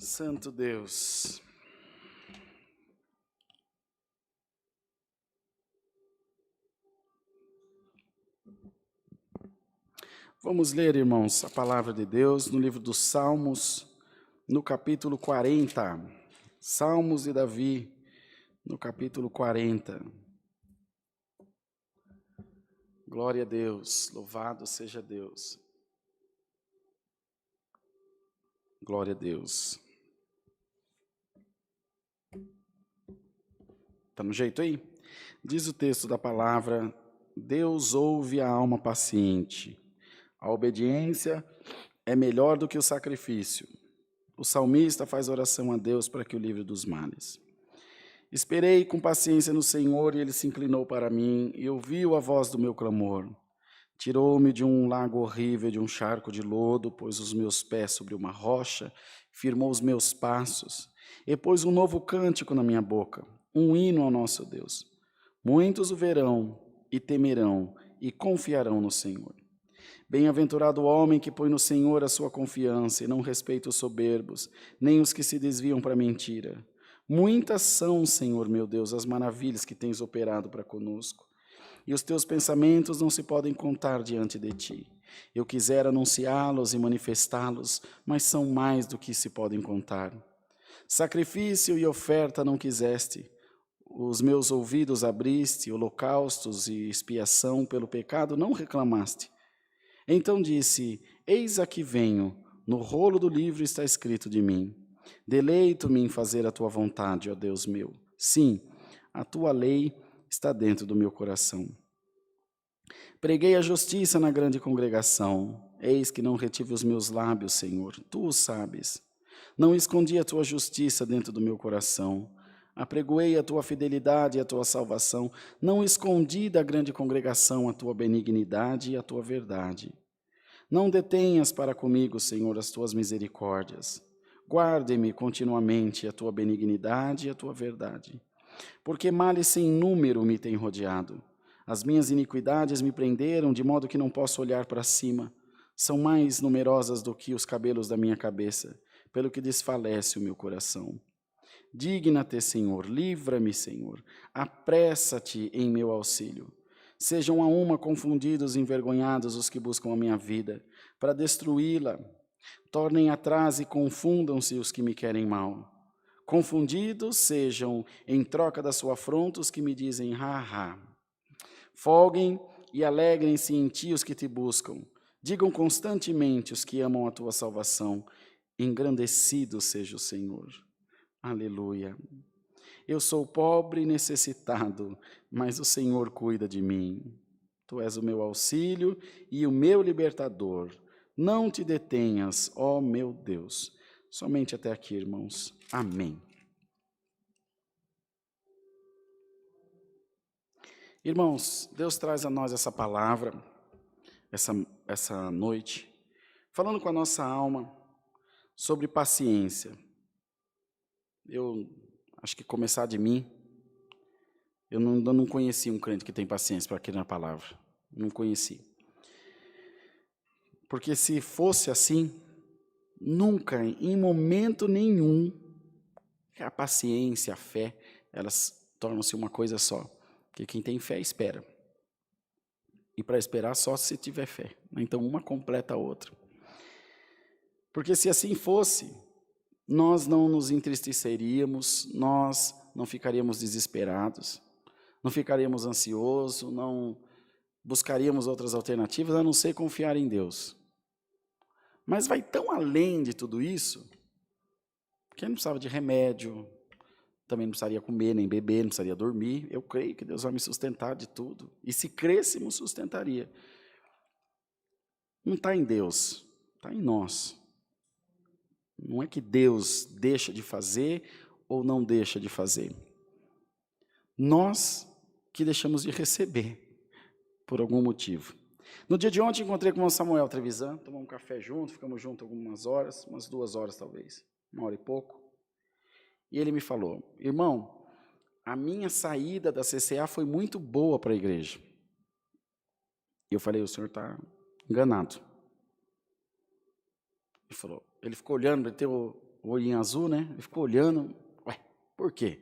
Santo Deus. Vamos ler, irmãos, a palavra de Deus no livro dos Salmos, no capítulo 40. Salmos de Davi, no capítulo 40. Glória a Deus, louvado seja Deus. Glória a Deus. Está no jeito aí? Diz o texto da palavra: Deus ouve a alma paciente. A obediência é melhor do que o sacrifício. O salmista faz oração a Deus para que o livre dos males. Esperei com paciência no Senhor e Ele se inclinou para mim e ouviu a voz do meu clamor. Tirou-me de um lago horrível, de um charco de lodo, pôs os meus pés sobre uma rocha, firmou os meus passos e pôs um novo cântico na minha boca, um hino ao nosso Deus. Muitos o verão e temerão e confiarão no Senhor. Bem-aventurado o homem que põe no Senhor a sua confiança e não respeita os soberbos, nem os que se desviam para a mentira. Muitas são, Senhor meu Deus, as maravilhas que tens operado para conosco, e os teus pensamentos não se podem contar diante de ti. Eu quisera anunciá-los e manifestá-los, mas são mais do que se podem contar. Sacrifício e oferta não quiseste, os meus ouvidos abriste, holocaustos e expiação pelo pecado não reclamaste. Então disse: Eis aqui venho, no rolo do livro está escrito de mim. Deleito-me em fazer a tua vontade, ó Deus meu. Sim, a tua lei está dentro do meu coração. Preguei a justiça na grande congregação. Eis que não retive os meus lábios, Senhor, tu o sabes. Não escondi a tua justiça dentro do meu coração. Apregoei a tua fidelidade e a tua salvação. Não escondi da grande congregação a tua benignidade e a tua verdade. Não detenhas para comigo, Senhor, as tuas misericórdias. Guarde-me continuamente a tua benignidade e a tua verdade. Porque males sem número me têm rodeado. As minhas iniquidades me prenderam, de modo que não posso olhar para cima. São mais numerosas do que os cabelos da minha cabeça, pelo que desfalece o meu coração. Digna-te, Senhor, livra-me, Senhor, apressa-te em meu auxílio. Sejam a uma confundidos e envergonhados os que buscam a minha vida, para destruí-la. Tornem atrás e confundam-se os que me querem mal. Confundidos sejam, em troca da sua afronta, os que me dizem, ha. Folguem e alegrem-se em ti os que te buscam. Digam constantemente os que amam a tua salvação, engrandecido seja o Senhor. Aleluia. Eu sou pobre e necessitado, mas o Senhor cuida de mim. Tu és o meu auxílio e o meu libertador. Não te detenhas, ó meu Deus. Somente até aqui, irmãos. Amém. Irmãos, Deus traz a nós essa palavra, essa noite, falando com a nossa alma sobre paciência. Eu acho que começar de mim, eu não conheci um crente que tem paciência para aquilo na palavra. Não conheci. Porque se fosse assim, nunca, em momento nenhum, a paciência, a fé, elas tornam-se uma coisa só. Porque quem tem fé, espera. E para esperar, só se tiver fé. Então, uma completa a outra. Porque se assim fosse, nós não nos entristeceríamos, nós não ficaríamos desesperados, não ficaríamos ansiosos, não buscaríamos outras alternativas, a não ser confiar em Deus. Mas vai tão além de tudo isso, que não precisava de remédio, também não precisaria comer, nem beber, não precisaria dormir. Eu creio que Deus vai me sustentar de tudo. E se crescemos, sustentaria. Não está em Deus, está em nós. Não é que Deus deixa de fazer ou não deixa de fazer. Nós que deixamos de receber, por algum motivo. No dia de ontem, encontrei com o Samuel Trevisan, tomamos um café junto, ficamos juntos algumas horas, umas 2 horas talvez, 1 hora e pouco. E ele me falou, irmão, a minha saída da CCA foi muito boa para a igreja. E eu falei, o senhor está enganado. Ele falou, ele ficou olhando, olhinho azul, né? Ele ficou olhando. Ué, por quê?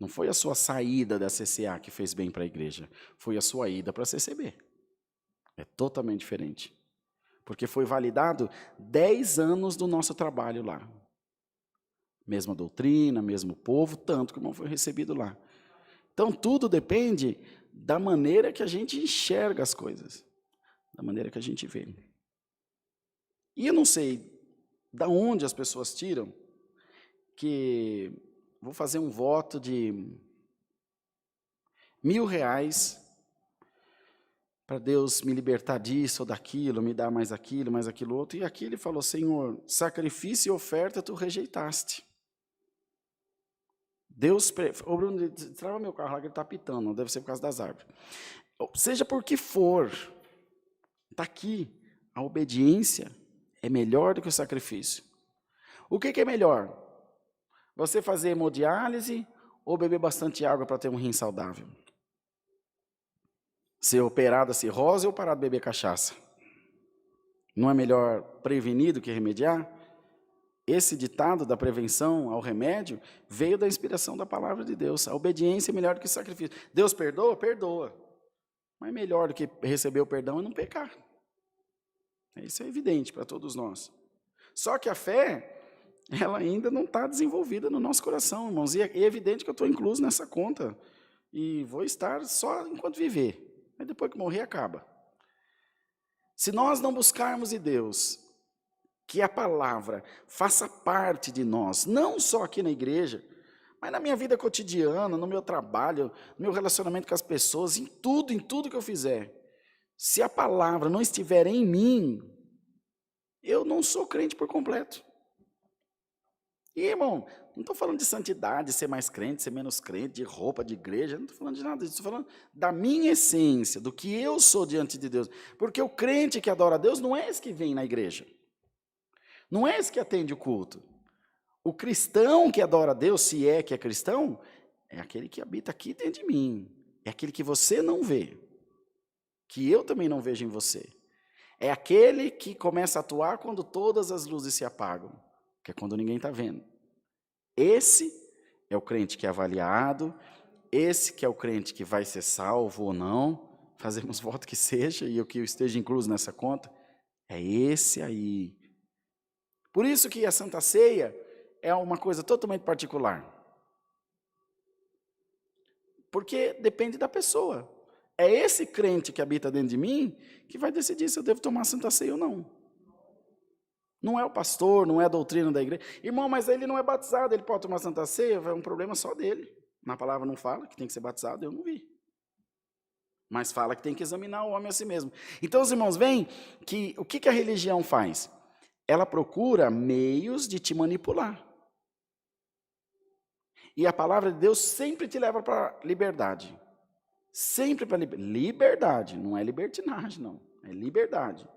Não foi a sua saída da CCA que fez bem para a igreja. Foi a sua ida para a CCB. É totalmente diferente. Porque foi validado 10 anos do nosso trabalho lá. Mesma doutrina, mesmo povo, tanto como foi recebido lá. Então, tudo depende da maneira que a gente enxerga as coisas. Da maneira que a gente vê. E eu não sei da onde as pessoas tiram que vou fazer um voto de R$1.000 para Deus me libertar disso ou daquilo, me dar mais aquilo outro. E aqui ele falou, Senhor, sacrifício e oferta tu rejeitaste. Deus, ô Bruno, trava meu carro lá que ele está pitando, não deve ser por causa das árvores. Seja por que for, está aqui, a obediência é melhor do que o sacrifício. O que é melhor? Você fazer hemodiálise ou beber bastante água para ter um rim saudável? Ser operado a cirrose ou parar de beber cachaça? Não é melhor prevenir do que remediar? Esse ditado da prevenção ao remédio veio da inspiração da palavra de Deus. A obediência é melhor do que o sacrifício. Deus perdoa? Perdoa. Mas melhor do que receber o perdão é não pecar. Isso é evidente para todos nós. Só que a fé, ela ainda não está desenvolvida no nosso coração, irmãos. E é evidente que eu estou incluso nessa conta. E vou estar só enquanto viver. Mas depois que morrer, acaba. Se nós não buscarmos de Deus que a palavra faça parte de nós, não só aqui na igreja, mas na minha vida cotidiana, no meu trabalho, no meu relacionamento com as pessoas, em tudo que eu fizer. Se a palavra não estiver em mim, eu não sou crente por completo. E, irmão, não estou falando de santidade, ser mais crente, ser menos crente, de roupa, de igreja, não estou falando de nada disso, estou falando da minha essência, do que eu sou diante de Deus. Porque o crente que adora a Deus não é esse que vem na igreja. Não é esse que atende o culto. O cristão que adora a Deus, se é que é cristão, é aquele que habita aqui dentro de mim. É aquele que você não vê, que eu também não vejo em você. É aquele que começa a atuar quando todas as luzes se apagam, que é quando ninguém está vendo. Esse é o crente que é avaliado, esse que é o crente que vai ser salvo ou não, fazemos voto que seja, e o que esteja incluso nessa conta, é esse aí. Por isso que a Santa Ceia é uma coisa totalmente particular. Porque depende da pessoa. É esse crente que habita dentro de mim que vai decidir se eu devo tomar a Santa Ceia ou não. Não é o pastor, não é a doutrina da igreja. Irmão, mas ele não é batizado, ele pode tomar a Santa Ceia? É um problema só dele. Na palavra não fala que tem que ser batizado, eu não vi. Mas fala que tem que examinar o homem a si mesmo. Então, os irmãos, veem que o que a religião faz? Ela procura meios de te manipular. E a palavra de Deus sempre te leva para a liberdade. Sempre para liberdade, não é libertinagem, não. É liberdade.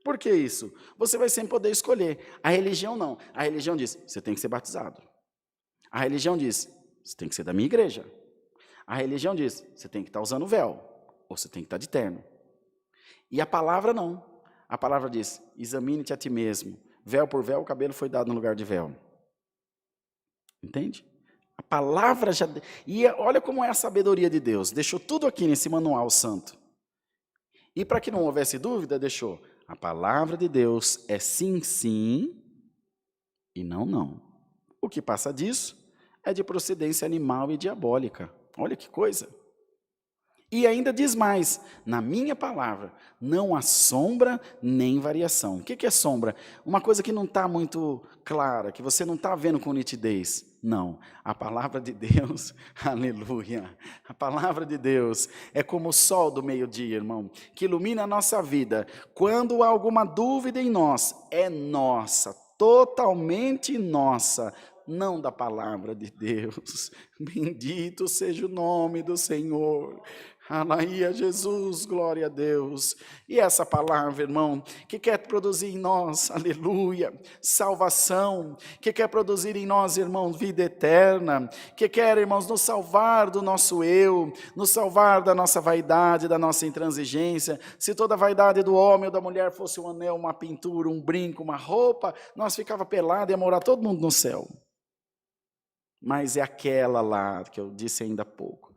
Por que isso? Você vai sempre poder escolher. A religião não. A religião diz, você tem que ser batizado. A religião diz, você tem que ser da minha igreja. A religião diz, você tem que estar usando véu. Ou você tem que estar de terno. E a palavra não. A palavra diz, examine-te a ti mesmo. Véu por véu, o cabelo foi dado no lugar de véu. Entende? A palavra já... E olha como é a sabedoria de Deus. Deixou tudo aqui nesse manual santo. E para que não houvesse dúvida, deixou. A palavra de Deus é sim, sim e não, não. O que passa disso é de procedência animal e diabólica. Olha que coisa. E ainda diz mais, na minha palavra, não há sombra nem variação. O que é sombra? Uma coisa que não está muito clara, que você não está vendo com nitidez. Não, a palavra de Deus, aleluia, a palavra de Deus é como o sol do meio-dia, irmão, que ilumina a nossa vida. Quando há alguma dúvida em nós, é nossa, totalmente nossa, não da palavra de Deus. Bendito seja o nome do Senhor. Aleluia, Jesus, glória a Deus. E essa palavra, irmão, que quer produzir em nós, aleluia, salvação, que quer produzir em nós, irmãos, vida eterna, que quer, irmãos, nos salvar do nosso eu, nos salvar da nossa vaidade, da nossa intransigência. Se toda a vaidade do homem ou da mulher fosse um anel, uma pintura, um brinco, uma roupa, nós ficava pelado e ia morar todo mundo no céu. Mas é aquela lá, que eu disse ainda há pouco,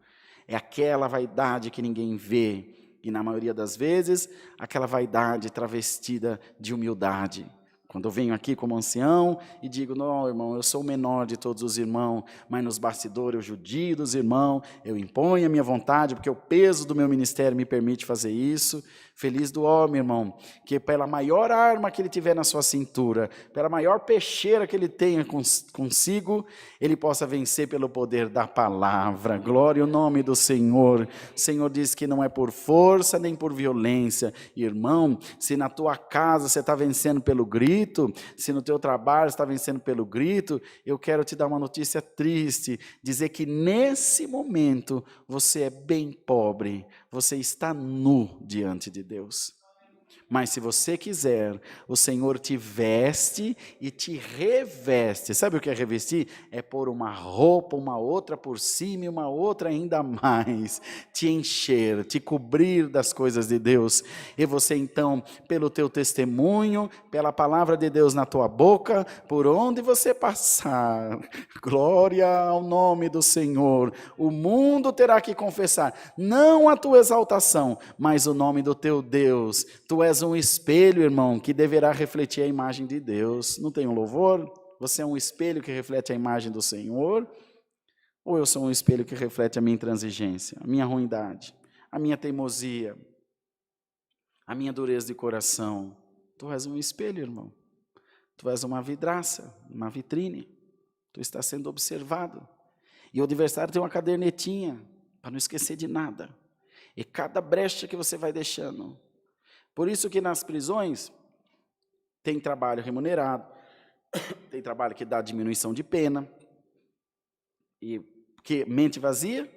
é aquela vaidade que ninguém vê, e na maioria das vezes, aquela vaidade travestida de humildade. Quando eu venho aqui como ancião e digo, não, irmão, eu sou o menor de todos os irmãos, mas nos bastidores eu judio dos irmãos, eu imponho a minha vontade, porque o peso do meu ministério me permite fazer isso. Feliz do homem, irmão, que pela maior arma que ele tiver na sua cintura, pela maior peixeira que ele tenha consigo, ele possa vencer pelo poder da palavra. Glória ao nome do Senhor. O Senhor diz que não é por força nem por violência. Irmão, se na tua casa você está vencendo pelo grito, se no teu trabalho você está vencendo pelo grito, eu quero te dar uma notícia triste, dizer que nesse momento você é bem pobre, você está nu diante de Deus. Mas se você quiser, o Senhor te veste e te reveste. Sabe o que é revestir? É pôr uma roupa, uma outra por cima e uma outra ainda mais. Te encher, te cobrir das coisas de Deus. E você então, pelo teu testemunho, pela palavra de Deus na tua boca, por onde você passar, glória ao nome do Senhor. O mundo terá que confessar, não a tua exaltação, mas o nome do teu Deus. Tu és um espelho, irmão, que deverá refletir a imagem de Deus. Não tem um louvor? Você é um espelho que reflete a imagem do Senhor? Ou eu sou um espelho que reflete a minha intransigência, a minha ruindade, a minha teimosia, a minha dureza de coração? Tu és um espelho, irmão. Tu és uma vidraça, uma vitrine. Tu está sendo observado. E o adversário tem uma cadernetinha para não esquecer de nada. E cada brecha que você vai deixando. Por isso que nas prisões tem trabalho remunerado, tem trabalho que dá diminuição de pena, e que mente vazia,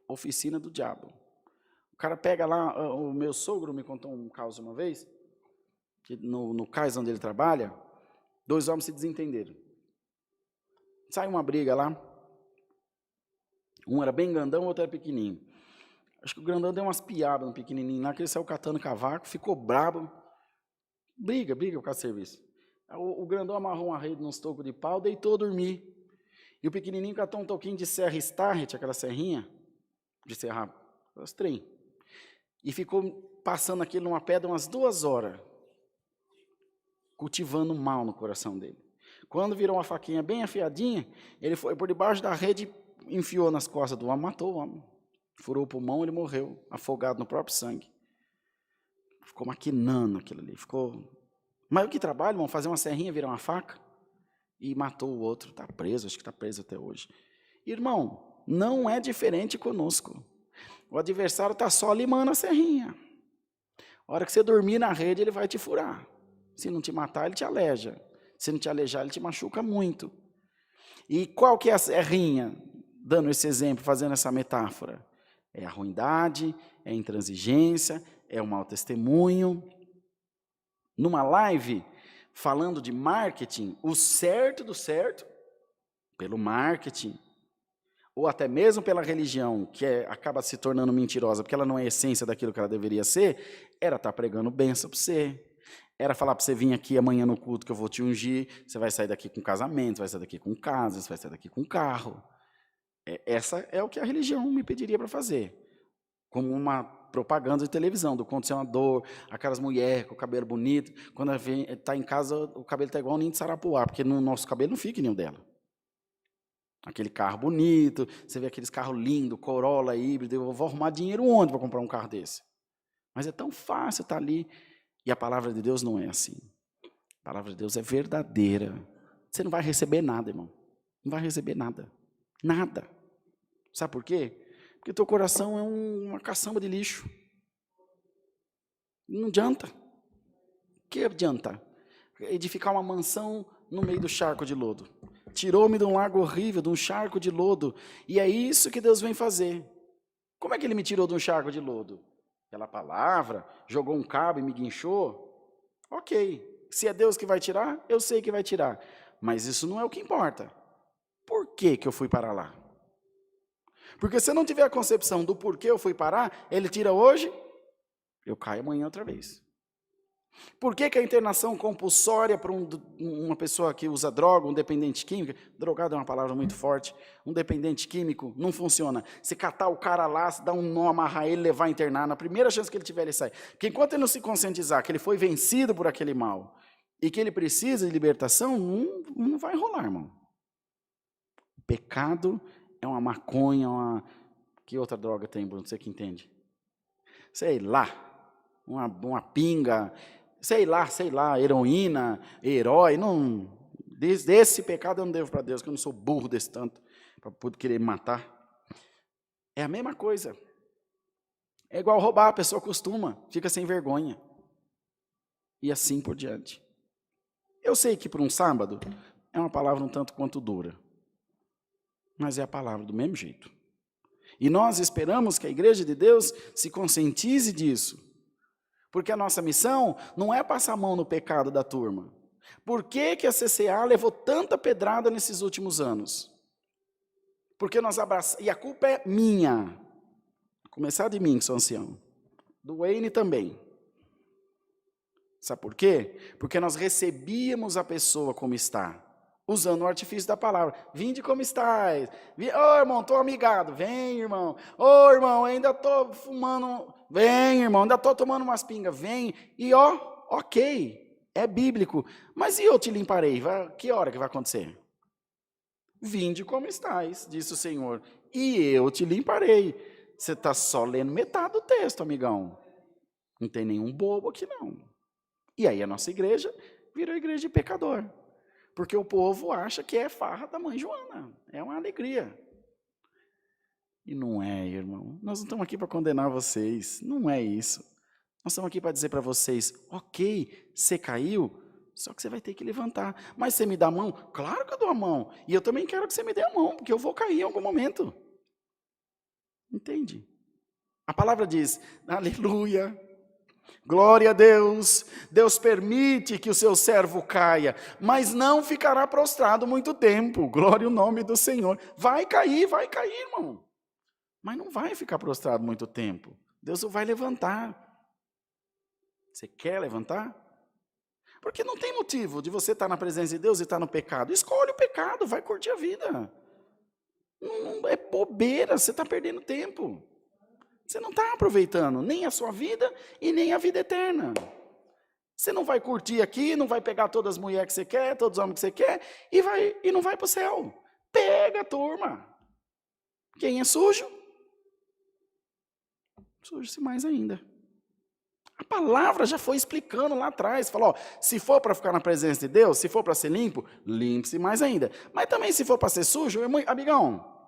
oficina do diabo. O cara pega lá, o meu sogro me contou um caso uma vez, que no cais onde ele trabalha, 2 homens se desentenderam. Sai uma briga lá, um era bem grandão, o outro era pequenininho. Acho que o grandão deu umas piadas no pequenininho lá, que ele saiu catando cavaco, ficou brabo. Briga por causa do serviço. O grandão amarrou uma rede nos tocos de pau, deitou dormir. E o pequenininho catou um toquinho de serra Starret, aquela serrinha, de serrar os trem. E ficou passando aquilo numa pedra umas 2 horas, cultivando mal no coração dele. Quando virou uma faquinha bem afiadinha, ele foi por debaixo da rede, enfiou nas costas do homem, matou o homem. Furou o pulmão, ele morreu, afogado no próprio sangue. Ficou maquinando aquilo ali. Mas o que trabalho, irmão? Fazer uma serrinha, virar uma faca? E matou o outro. Está preso, acho que está preso até hoje. Irmão, não é diferente conosco. O adversário está só limando a serrinha. A hora que você dormir na rede, ele vai te furar. Se não te matar, ele te aleja. Se não te alejar, ele te machuca muito. E qual que é a serrinha? Dando esse exemplo, fazendo essa metáfora. É a ruindade, é a intransigência, é o mau testemunho. Numa live, falando de marketing, o certo do certo, pelo marketing, ou até mesmo pela religião, que acaba se tornando mentirosa, porque ela não é a essência daquilo que ela deveria ser, era estar pregando bênção para você. Era falar para você vir aqui amanhã no culto que eu vou te ungir, você vai sair daqui com casamento, você vai sair daqui com casa, você vai sair daqui com carro. Essa é o que a religião me pediria para fazer. Como uma propaganda de televisão, do condicionador, aquelas mulheres com o cabelo bonito. Quando está em casa, o cabelo está igual o ninho de sarapuá, porque no nosso cabelo não fica nem o dela. Aquele carro bonito, você vê aqueles carros lindos, Corolla, híbrido. Eu vou arrumar dinheiro onde para comprar um carro desse? Mas é tão fácil estar ali. E a palavra de Deus não é assim. A palavra de Deus é verdadeira. Você não vai receber nada, irmão. Não vai receber nada. Nada. Sabe por quê? Porque teu coração é uma caçamba de lixo. Não adianta. O que adianta? Edificar uma mansão no meio do charco de lodo. Tirou-me de um lago horrível, de um charco de lodo. E é isso que Deus vem fazer. Como é que ele me tirou de um charco de lodo? Pela palavra, jogou um cabo e me guinchou? Ok. Se é Deus que vai tirar, eu sei que vai tirar. Mas isso não é o que importa. Por que eu fui parar lá? Porque se eu não tiver a concepção do porquê eu fui parar, ele tira hoje, eu caio amanhã outra vez. Por que a internação compulsória para uma pessoa que usa droga, um dependente químico, drogado é uma palavra muito forte, um dependente químico, não funciona. Se catar o cara lá, se dar um nó, amarrar ele, levar a internar, na primeira chance que ele tiver, ele sai. Porque enquanto ele não se conscientizar que ele foi vencido por aquele mal e que ele precisa de libertação, não vai rolar, irmão. O pecado é uma maconha, Que outra droga tem, Bruno? Você que entende? Sei lá, uma pinga... Sei lá, heroína, herói, não. Desse pecado eu não devo para Deus, que eu não sou burro desse tanto, para poder querer me matar. É a mesma coisa. É igual roubar, a pessoa costuma, fica sem vergonha. E assim por diante. Eu sei que para um sábado é uma palavra um tanto quanto dura, mas é a palavra do mesmo jeito. E nós esperamos que a igreja de Deus se conscientize disso. Porque a nossa missão não é passar a mão no pecado da turma. Por que a CCA levou tanta pedrada nesses últimos anos? Porque nós abraçamos... E a culpa é minha. Começar de mim, que sou ancião. Do Wayne também. Sabe por quê? Porque nós recebíamos a pessoa como está. Usando o artifício da palavra. Vinde como estáis. Ô, irmão, estou amigado. Vem, irmão. Ô, irmão, ainda estou fumando... Vem, irmão, ainda estou tomando umas pingas, vem. E ok, é bíblico. Mas e eu te limparei? Que hora que vai acontecer? Vinde como estáis, disse o Senhor, e eu te limparei. Você está só lendo metade do texto, amigão. Não tem nenhum bobo aqui, não. E aí a nossa igreja virou igreja de pecador. Porque o povo acha que é farra da mãe Joana. É uma alegria. E não é, irmão. Nós não estamos aqui para condenar vocês. Não é isso. Nós estamos aqui para dizer para vocês, ok, você caiu, só que você vai ter que levantar. Mas você me dá a mão? Claro que eu dou a mão. E eu também quero que você me dê a mão, porque eu vou cair em algum momento. Entende? A palavra diz, aleluia, glória a Deus. Deus permite que o seu servo caia, mas não ficará prostrado muito tempo. Glória ao nome do Senhor. Vai cair, irmão. Mas não vai ficar prostrado muito tempo. Deus o vai levantar. Você quer levantar? Porque não tem motivo de você estar na presença de Deus e estar no pecado. Escolhe o pecado, vai curtir a vida. Não é bobeira, você está perdendo tempo. Você não está aproveitando nem a sua vida e nem a vida eterna. Você não vai curtir aqui, não vai pegar todas as mulheres que você quer, todos os homens que você quer, e não vai para o céu. Pega a turma. Quem é sujo? Suje-se mais ainda. A palavra já foi explicando lá atrás. Falou, ó, se for para ficar na presença de Deus, se for para ser limpo, limpe-se mais ainda. Mas também se for para ser sujo, amigão,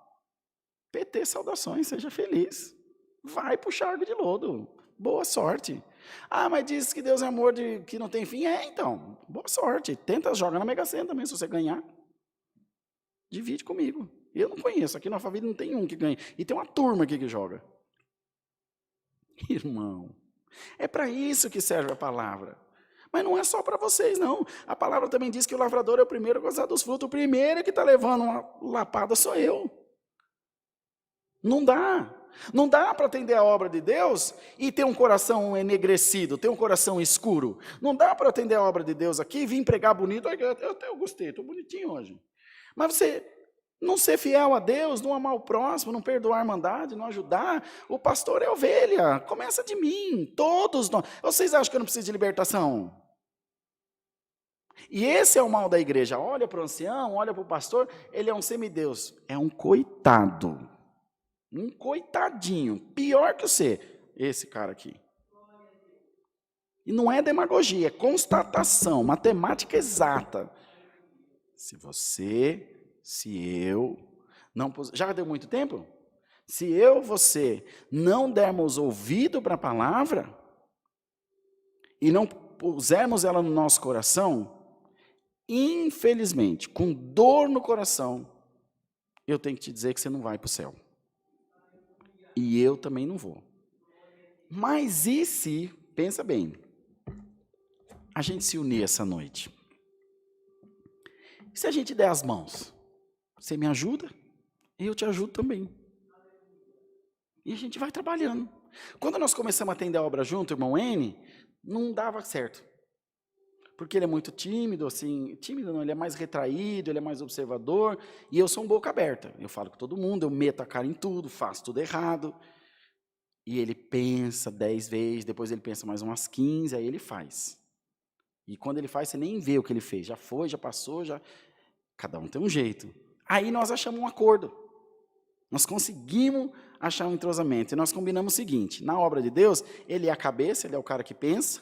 PT, saudações, seja feliz. Vai para o charco de lodo. Boa sorte. Ah, mas diz que Deus é amor que não tem fim. Então, boa sorte. Tenta jogar na Mega Sena também, se você ganhar. Divide comigo. Eu não conheço, aqui na família não tem um que ganha. E tem uma turma aqui que joga. Irmão, é para isso que serve a palavra. Mas não é só para vocês, não. A palavra também diz que o lavrador é o primeiro a gozar dos frutos. O primeiro que está levando uma lapada sou eu. Não dá. Não dá para atender a obra de Deus e ter um coração enegrecido, ter um coração escuro. Não dá para atender a obra de Deus aqui e vir pregar bonito. Eu gostei, estou bonitinho hoje. Mas você... não ser fiel a Deus, não amar o próximo, não perdoar a irmandade, não ajudar. O pastor é ovelha, começa de mim, todos nós. Vocês acham que eu não preciso de libertação? E esse é o mal da igreja. Olha para o ancião, olha para o pastor, ele é um semideus. É um coitado. Um coitadinho, pior que você, esse cara aqui. E não é demagogia, é constatação, matemática exata. Se eu não... Já deu muito tempo? Se você não dermos ouvido para a palavra e não pusermos ela no nosso coração, infelizmente, com dor no coração, eu tenho que te dizer que você não vai para o céu. E eu também não vou. Mas e se, pensa bem, a gente se unir essa noite? E se a gente der as mãos? Você me ajuda? E eu te ajudo também. E a gente vai trabalhando. Quando nós começamos a atender a obra junto, irmão N, não dava certo. Porque ele é muito tímido, assim, tímido não, ele é mais retraído, ele é mais observador, e eu sou um boca aberta. Eu falo com todo mundo, eu meto a cara em tudo, faço tudo errado. E ele pensa 10 vezes, depois ele pensa mais umas 15, aí ele faz. E quando ele faz, você nem vê o que ele fez. Já foi, já passou, já... Cada um tem um jeito. Aí nós achamos um acordo. Nós conseguimos achar um entrosamento. E nós combinamos o seguinte, na obra de Deus, ele é a cabeça, ele é o cara que pensa,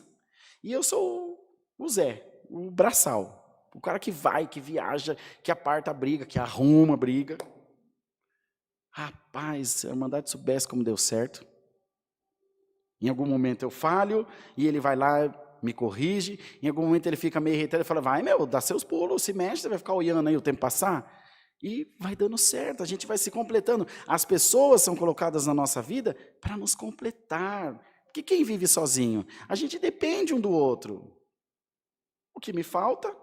e eu sou o Zé, o braçal. O cara que vai, que viaja, que aparta a briga, que arruma a briga. Rapaz, se a Irmandade soubesse como deu certo. Em algum momento eu falho, e ele vai lá, me corrige. Em algum momento ele fica meio irritado e fala, vai meu, dá seus pulos, se mexe, você vai ficar olhando aí o tempo passar. E vai dando certo, a gente vai se completando. As pessoas são colocadas na nossa vida para nos completar. Porque quem vive sozinho? A gente depende um do outro. O que me falta,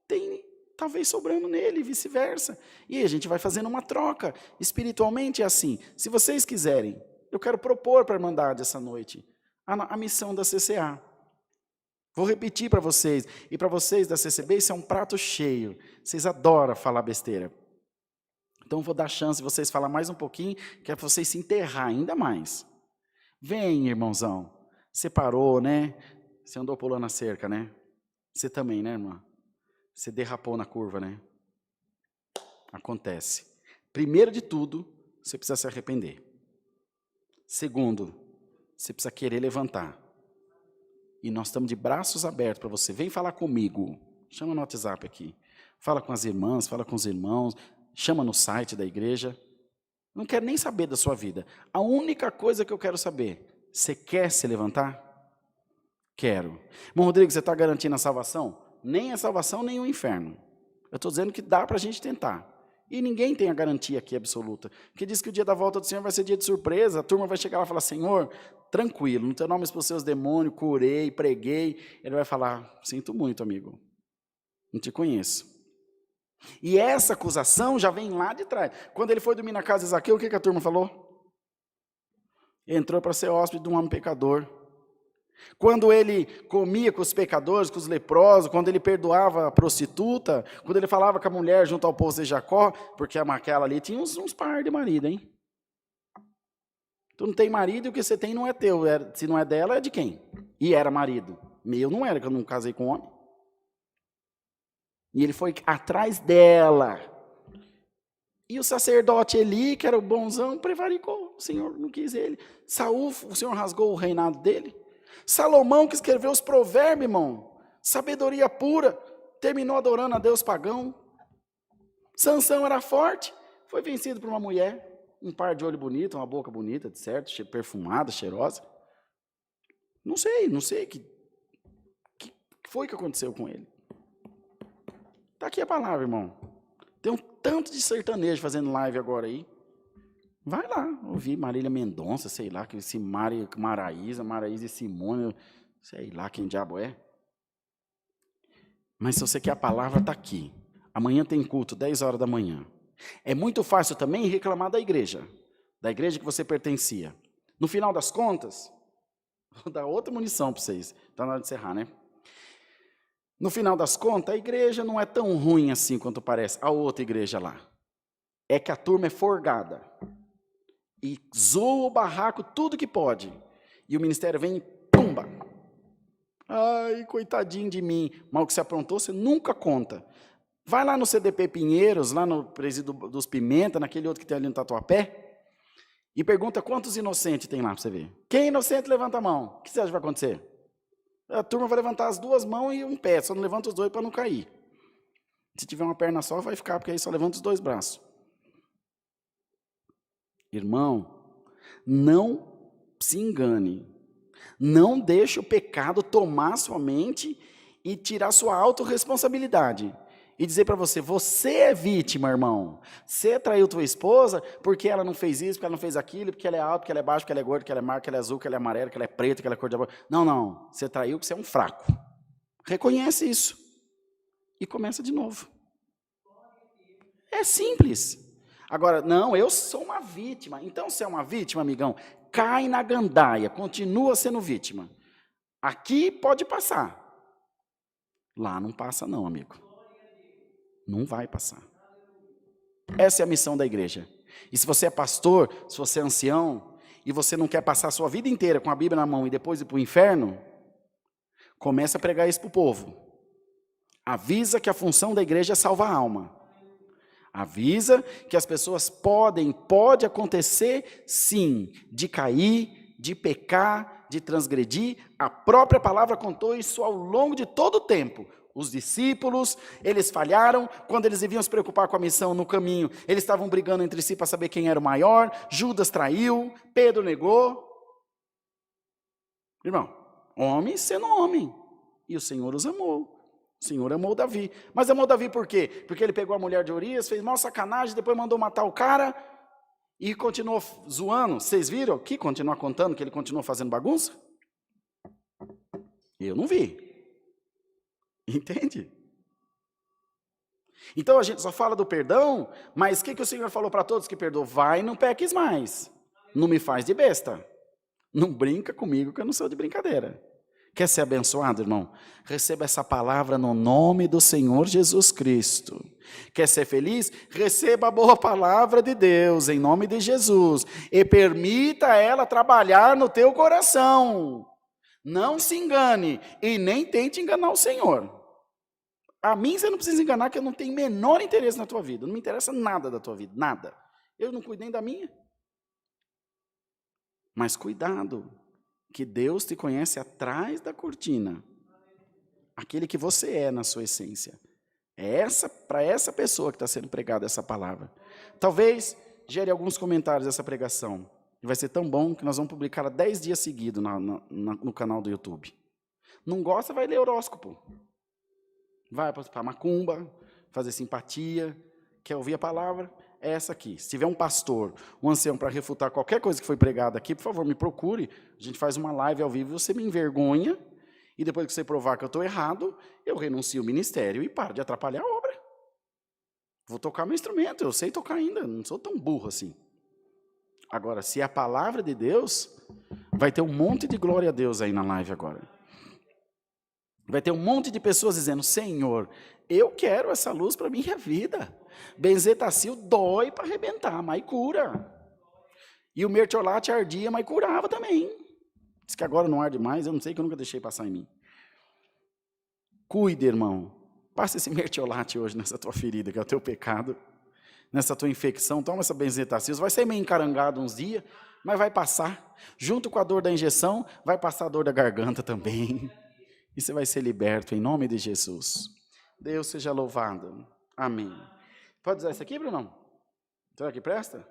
tem talvez sobrando nele e vice-versa. E a gente vai fazendo uma troca. Espiritualmente é assim. Se vocês quiserem, eu quero propor para a Irmandade essa noite a missão da CCA. Vou repetir para vocês. E para vocês da CCB, isso é um prato cheio. Vocês adoram falar besteira. Então, vou dar chance de vocês falar mais um pouquinho, que é para vocês se enterrar ainda mais. Vem, irmãozão. Você parou, né? Você andou pulando a cerca, né? Você também, né, irmã? Você derrapou na curva, né? Acontece. Primeiro de tudo, você precisa se arrepender. Segundo, você precisa querer levantar. E nós estamos de braços abertos para você. Vem falar comigo. Chama no WhatsApp aqui. Fala com as irmãs, fala com os irmãos. Chama no site da igreja. Não quero nem saber da sua vida. A única coisa que eu quero saber, você quer se levantar? Quero. Irmão Rodrigo, você está garantindo a salvação? Nem a salvação, nem o inferno. Eu estou dizendo que dá para a gente tentar. E ninguém tem a garantia aqui absoluta. Porque diz que o dia da volta do Senhor vai ser dia de surpresa. A turma vai chegar lá e falar, Senhor, tranquilo, no teu nome expulsei os demônios, curei, preguei. Ele vai falar, sinto muito, amigo. Não te conheço. E essa acusação já vem lá de trás. Quando ele foi dormir na casa de Zaqueu, o que a turma falou? Entrou para ser hóspede de um homem pecador. Quando ele comia com os pecadores, com os leprosos, quando ele perdoava a prostituta, quando ele falava com a mulher junto ao poço de Jacó, porque a Maquela ali tinha uns par de marido, hein? Tu não tem marido e o que você tem não é teu. Se não é dela, é de quem? E era marido. Meu não era, que eu não casei com homem. E ele foi atrás dela. E o sacerdote Eli, que era o bonzão, prevaricou. O Senhor não quis ele. Saul, o Senhor rasgou o reinado dele. Salomão, que escreveu os provérbios, irmão. Sabedoria pura. Terminou adorando a Deus pagão. Sansão era forte. Foi vencido por uma mulher. Um par de olho bonito, uma boca bonita, certo? Perfumada, cheirosa. Não sei que foi que aconteceu com ele. Está aqui a palavra, irmão. Tem um tanto de sertanejo fazendo live agora aí. Vai lá, ouvir Marília Mendonça, sei lá, que esse Maraísa e Simone, sei lá quem diabo é. Mas se você quer a palavra, está aqui. Amanhã tem culto, 10 horas da manhã. É muito fácil também reclamar da igreja que você pertencia. No final das contas, vou dar outra munição para vocês. Está na hora de encerrar, né? No final das contas, a igreja não é tão ruim assim quanto parece a outra igreja lá. É que a turma é forgada. E zoa o barraco tudo que pode. E o ministério vem e pumba. Ai, coitadinho de mim. Mal que se aprontou, você nunca conta. Vai lá no CDP Pinheiros, lá no Presídio dos Pimenta, naquele outro que tem ali no Tatuapé, e pergunta quantos inocentes tem lá para você ver. Quem é inocente, levanta a mão. O que você acha que vai acontecer? A turma vai levantar as duas mãos e um pé, só não levanta os dois para não cair. Se tiver uma perna só, vai ficar, porque aí só levanta os dois braços. Irmão, não se engane. Não deixe o pecado tomar sua mente e tirar sua autorresponsabilidade. e dizer para você, você é vítima, irmão. Você traiu tua esposa porque ela não fez isso, porque ela não fez aquilo, porque ela é alta, porque ela é baixa, porque ela é gorda, porque ela é magra, porque ela é azul, porque ela é amarela, porque ela é preta, porque ela é cor de abóbora. Não, não. Você traiu porque você é um fraco. Reconhece isso. E começa de novo. É simples. Agora, não, eu sou uma vítima. Então, se é uma vítima, amigão, cai na gandaia, continua sendo vítima. Aqui pode passar. Lá não passa não, amigo. Não vai passar. Essa é a missão da igreja. E se você é pastor, se você é ancião, e você não quer passar a sua vida inteira com a Bíblia na mão e depois ir para o inferno, começa a pregar isso para o povo. Avisa que a função da igreja é salvar a alma. Avisa que as pessoas pode acontecer sim, de cair, de pecar, de transgredir. A própria palavra contou isso ao longo de todo o tempo. Os discípulos, eles falharam, quando eles deviam se preocupar com a missão no caminho, eles estavam brigando entre si para saber quem era o maior, Judas traiu, Pedro negou. Irmão, homem sendo homem, e o Senhor os amou. O Senhor amou Davi. Mas amou Davi por quê? Porque ele pegou a mulher de Urias, fez mal sacanagem, depois mandou matar o cara e continuou zoando. Vocês viram que continuar contando que ele continuou fazendo bagunça? Eu não vi. Entende? Então a gente só fala do perdão, mas o que o Senhor falou para todos que perdoam? Vai e não peques mais. Não me faz de besta. Não brinca comigo que eu não sou de brincadeira. Quer ser abençoado, irmão? Receba essa palavra no nome do Senhor Jesus Cristo. Quer ser feliz? Receba a boa palavra de Deus, em nome de Jesus. E permita ela trabalhar no teu coração. Não se engane e nem tente enganar o Senhor. A mim você não precisa enganar, que eu não tenho menor interesse na tua vida. Não me interessa nada da tua vida, nada. Eu não cuido nem da minha. Mas cuidado, que Deus te conhece atrás da cortina. Aquele que você é na sua essência. É para essa pessoa que está sendo pregada essa palavra. Talvez gere alguns comentários essa pregação. E vai ser tão bom que nós vamos publicar 10 dias seguidos no canal do YouTube. Não gosta, vai ler horóscopo. Vai para macumba, fazer simpatia. Quer ouvir a palavra? É essa aqui. Se tiver um pastor, um ancião para refutar qualquer coisa que foi pregada aqui, por favor, me procure. A gente faz uma live ao vivo, você me envergonha. E depois que você provar que eu estou errado, eu renuncio ao ministério e paro de atrapalhar a obra. Vou tocar meu instrumento, eu sei tocar ainda, não sou tão burro assim. Agora, se é a palavra de Deus, vai ter um monte de glória a Deus aí na live agora. Vai ter um monte de pessoas dizendo, Senhor, eu quero essa luz para a minha vida. Benzetacil dói para arrebentar, mas cura. E o mertiolate ardia, mas curava também. Diz que agora não arde mais, eu não sei, que eu nunca deixei passar em mim. Cuide, irmão. Passa esse mertiolate hoje nessa tua ferida, que é o teu pecado. Nessa tua infecção, toma essa benzetacil. Vai ser meio encarangado uns dias, mas vai passar. Junto com a dor da injeção, vai passar a dor da garganta também. E você vai ser liberto em nome de Jesus. Deus seja louvado. Amém. Pode usar isso aqui, Brunão? Será que presta?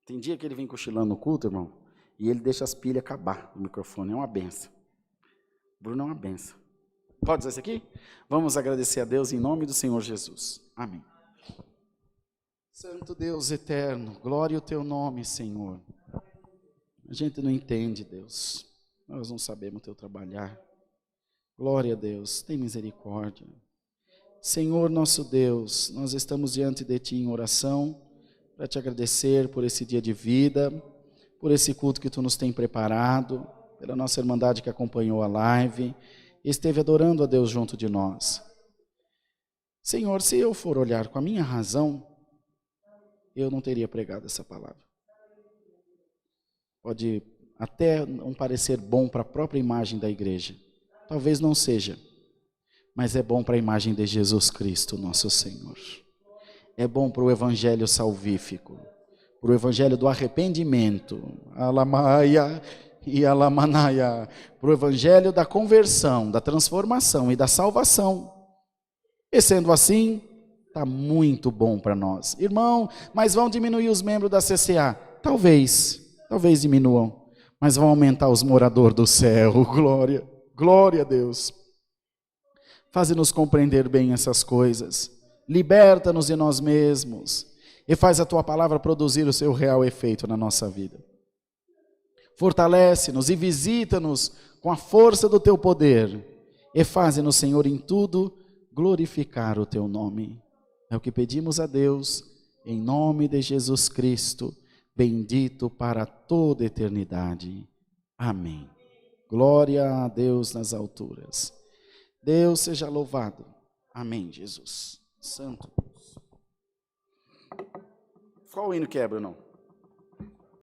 Tem dia que ele vem cochilando no culto, irmão, e ele deixa as pilhas acabar no microfone. É uma benção. Bruno é uma benção. Pode usar isso aqui? Vamos agradecer a Deus em nome do Senhor Jesus. Amém. Santo Deus eterno, glória ao teu nome, Senhor. A gente não entende, Deus. Nós não sabemos o teu trabalhar. Glória a Deus, tem misericórdia. Senhor nosso Deus, nós estamos diante de Ti em oração, para Te agradecer por esse dia de vida, por esse culto que Tu nos tem preparado, pela nossa irmandade que acompanhou a live, e esteve adorando a Deus junto de nós. Senhor, se eu for olhar com a minha razão, eu não teria pregado essa palavra. Pode até não parecer bom para a própria imagem da igreja. Talvez não seja, mas é bom para a imagem de Jesus Cristo, nosso Senhor. É bom para o evangelho salvífico, para o evangelho do arrependimento, alamaia e alamanaia, para o evangelho da conversão, da transformação e da salvação. E sendo assim, está muito bom para nós. Irmão, mas vão diminuir os membros da CCA? Talvez diminuam, mas vão aumentar os moradores do céu, glória a Deus. Faze-nos compreender bem essas coisas. Liberta-nos de nós mesmos e faz a tua palavra produzir o seu real efeito na nossa vida. Fortalece-nos e visita-nos com a força do teu poder e faze-nos, Senhor, em tudo glorificar o teu nome. É o que pedimos a Deus, em nome de Jesus Cristo, bendito para toda a eternidade. Amém. Glória a Deus nas alturas. Deus seja louvado. Amém, Jesus. Santo. Qual o hino que é, Bruno?